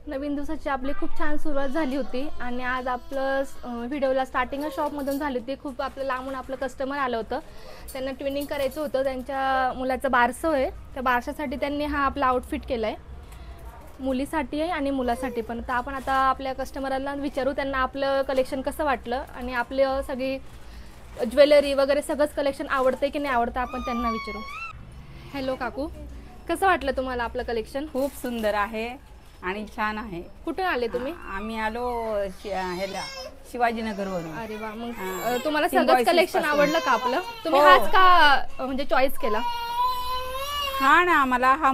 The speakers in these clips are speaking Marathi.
नवीन दिवसाची आपली खूप छान सुरुवात झाली होती आणि आज आपलं व्हिडिओला स्टार्टिंग शॉपमधून झाली होती. खूप आपलं लांबून आपलं कस्टमर आलं होतं, त्यांना ट्विनिंग करायचं होतं. त्यांच्या मुलाचं बारसं आहे, त्या बारशासाठी त्यांनी हा आपला आउटफिट केला आहे. मुलीसाठी आहे आणि मुलासाठी पण. तर आपण आता आपल्या कस्टमरांना विचारू त्यांना आपलं कलेक्शन कसं वाटलं आणि आपलं सगळी ज्वेलरी वगैरे सगळंच कलेक्शन आवडते की नाही आवडतं आपण त्यांना विचारू. हॅलो काकू, कसं वाटलं तुम्हाला आपलं कलेक्शन? खूप सुंदर आहे आणि छान आहे. कुठे आले तुम्ही? आम्ही आलो ह्याला शिवाजीनगरवरून. अरे वा, मग तुम्हाला सगळंच कलेक्शन आवडलं का आपलं? तुम्ही हाच का म्हणजे चॉईस केला? हा ना, मला हा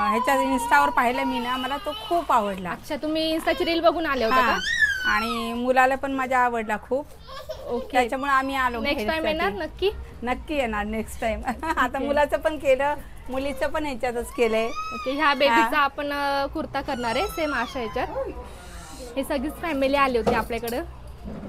ह्याच्या इन्स्टावर पाहिलं मी ना, मला तो खूप आवडला. अच्छा, तुम्ही इन्स्टाची रील बघून आले होते का? आणि मुलाला पण माझ्या आवडला खूप. ओके, त्याच्यामुळे आम्ही आलो. नेक्स्ट टाइम येणार नक्की? नक्की येणार नेक्स्ट टाइम. आता मुलाचं पण केलं, मुलीचं पण ह्याच्यातच केलंय. ओके, ह्या बेबीचा आपण कुर्ता करणार आहे सेम अशा ह्याच्यात. हे सगळीच फॅमिली आली होती आपल्याकडं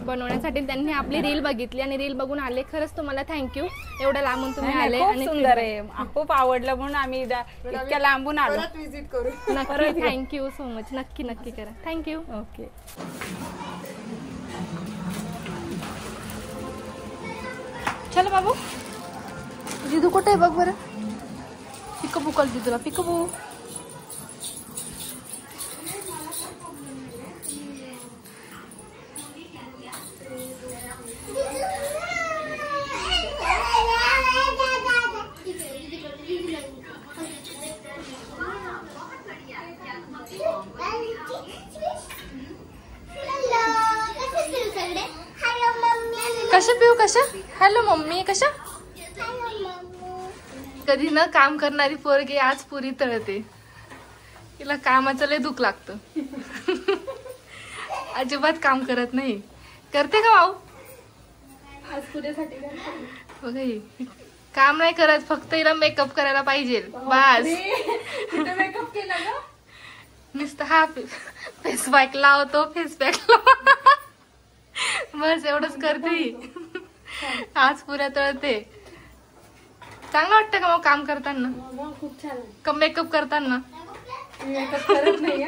बनवण्यासाठी. त्यांनी आपली रील बघितली आणि रील बघून आले. खरंच तुम्हाला थँक्यू, एवढ्या लांबून तुम्ही आले. आणि सुंदर आहे, खूप आवडलं म्हणून आम्ही इतक्या लांबून आलो. विजिट करू. नक्की, थँक्यू सो मच. नक्की नक्की करा. थँक्यू. ओके. चल बाबू, जिजू कुठे आहे बघ बरं. पिकअपू कल जिजूला पिकअपू. कशा पिऊ कशा? हॅलो मम्मी कशा? कधी ना काम करणारी पोरगी आज पुरी तळते. तिला कामाचं लय दुःख लागतं. अजिबात काम करत नाही. करते का भाऊ? आज पुऱ्यासाठी बघा, काम नाही करत, फक्त हिला मेकअप करायला पाहिजे बस. मेकअप केला का? नुसतं हा फेस पॅक लावतो, फेस पॅक लाव, बस एवढंच करते. आज पुऱ्या तळते. चांगलं वाटतं का मग काम करताना? खूप छान. का मेकअप करताना? मेकअप करत नाही.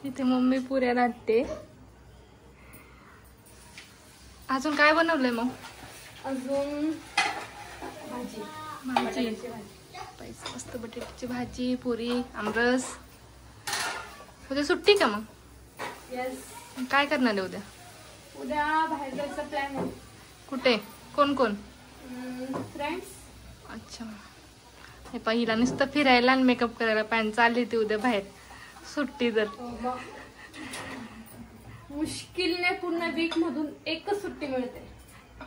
इथे मम्मी पुऱ्या लाटते. अजून काय बनवलंय मग? अजून भाजी. मस्त बटाट्याची भाजी, पुरी, आमरस. उद्या सुट्टी का मग? येस. काय करणार आहे उद्या? उद्या बाहेर जायचा प्लॅन आहे. कुठे? कोण कोण? फ्रेंड्स. अच्छा, हे पहिला नुसतं फिरायला आणि मेकअप करायला पॅन चालली ती उद्या बाहेर सुट्टी. तर मुश्किलने पूर्ण वीक मधून एकच सुट्टी मिळते.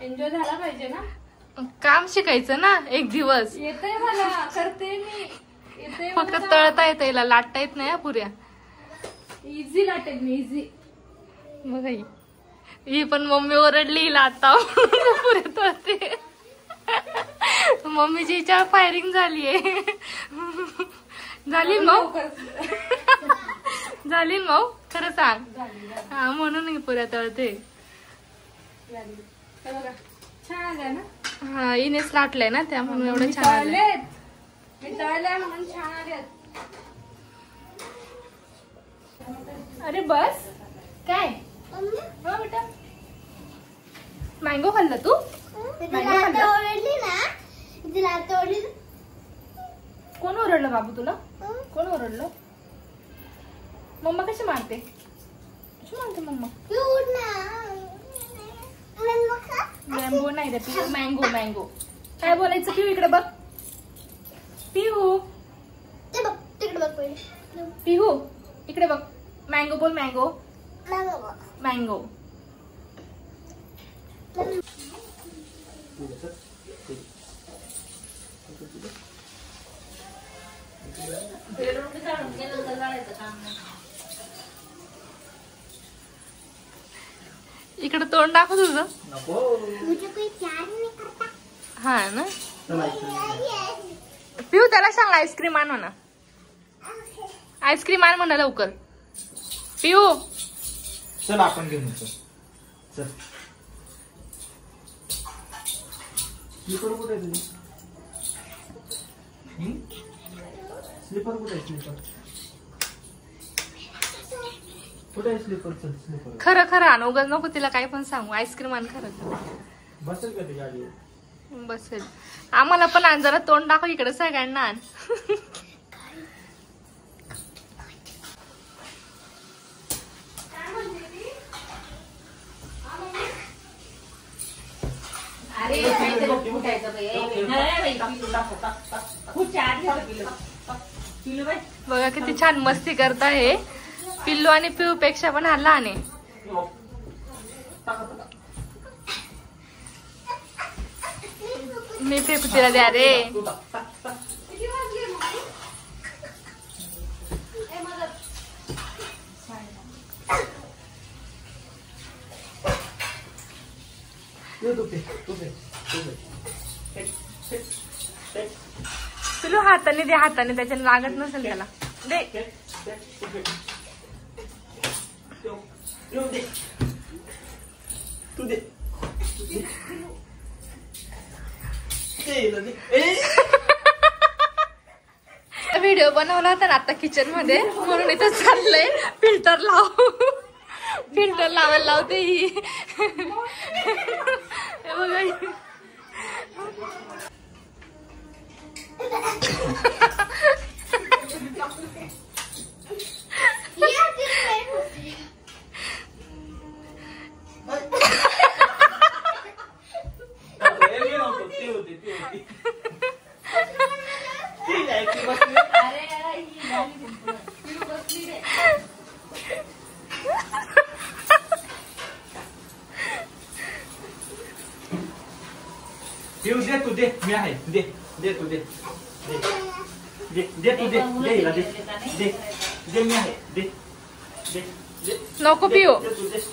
एन्जॉय झाला पाहिजे ना. काम शिकायचं ना एक दिवस. येतंय मला, करते मी. येतंय फक्त तळता येत, हिला लाटता येत नाही पुऱ्या. इझी लाटेल मी, इझी. बघा ही पण मम्मी ओरडली हिला आता पुऱ्या तळते. मम्मीची हिच्यावर फायरिंग झालीये. झाली मग? झाली मग? खरं सांग. हा, म्हणून पुऱ्या तळते. छान आहे ना. हा, हिनेच लाटलंय ना, त्यामुळे एवढं छान आलेत. मी तळल्या म्हणून छान आलेत. अरे बस. काय हो बेटा? मँगो खाल्ला तू? कोण ओरडलं बाबू तुला? कोण ओरडलं? मम्मा कशी मारते? कशी मारते मम्मा? मँगो नाही रे पिहू, मँगो मँगो. काय बोलायचं पिहू? इकडे बघ पिहू. पिहू इकडे बघ. मँगो बोल. Mango mango. इकडे तोंड दाखव तुझं. हा ना. पिऊ त्याला सांग आईस्क्रीम आण म्हणा. आईस्क्रीम आण म्हणा लवकर. पिऊ चल आपण घेऊन येतो. चल. स्लीपर कुठे आहे तुझी? स्लीपर कुठे आहे? स्लीपर कुठे आहे स्लीपर? चल स्लीपर खरं खरं आण, उगाच नको तिला काही पण सांगू. आईस्क्रीम आण खरं खरं. बसेल का ती गाडी? बसेल. आम्हाला पण आण, जरा तोंड दाखव इकडे सगळ्यांना आण. बघा किती छान मस्ती करता हे. पिल्लू आणि पिऊ पेक्षा पण हा लहान आहे. मी फेकू तिला द्या रे. पिल्लू हाताने दे, हाताने, त्याच्याने लागत नसेल त्याला. दे. तू दे. व्हिडिओ बनवला होता ना आता किचन मध्ये, म्हणून इथं चाललंय फिल्टर लाव. फिल्टर लावायला लावते ही. बघा दे तू दे, मी आहे. दे दे तू दे. दे दे तू दे. दे हिला दे. दे दे, मी आहे. दे दे दे. नको पिऊ,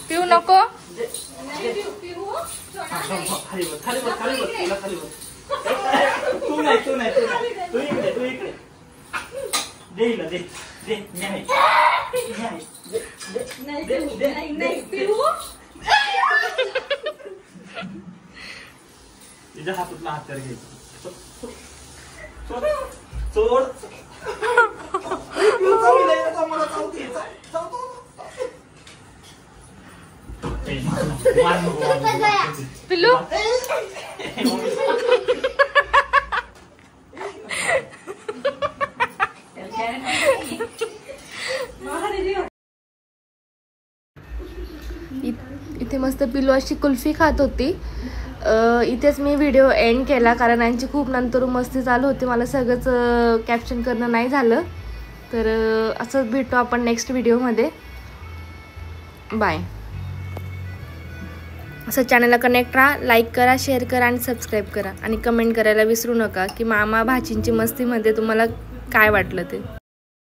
पिऊ नको. खाली बस, खाली बस, खाली बस, तुला खाली बस. तू नाही, तू नाही, तू नाही. तू इकडे, तू इकडे. दे हिला दे. दे, मी आहे. मी आहे. दे दे दे दे. तिच्या हातातला हत्यार घ्यायचं. सोड सोड. पिल्लू इथे मस्त पिल्लू अशी कुल्फी खात होती. इथेच मी व्हिडिओ एंड केला, कारण यांची खूप नंतर मस्ती चालू होती. मला सगळंच कॅप्शन करणं नाही झालं. तर असंच भेटू आपण नेक्स्ट व्हिडिओमध्ये. बाय. असं चॅनलला कनेक्ट राहा, लाईक करा, शेअर करा आणि सबस्क्राईब करा. आणि कमेंट करायला विसरू नका की मामा भाचींची मस्तीमध्ये तुम्हाला काय वाटलं ते.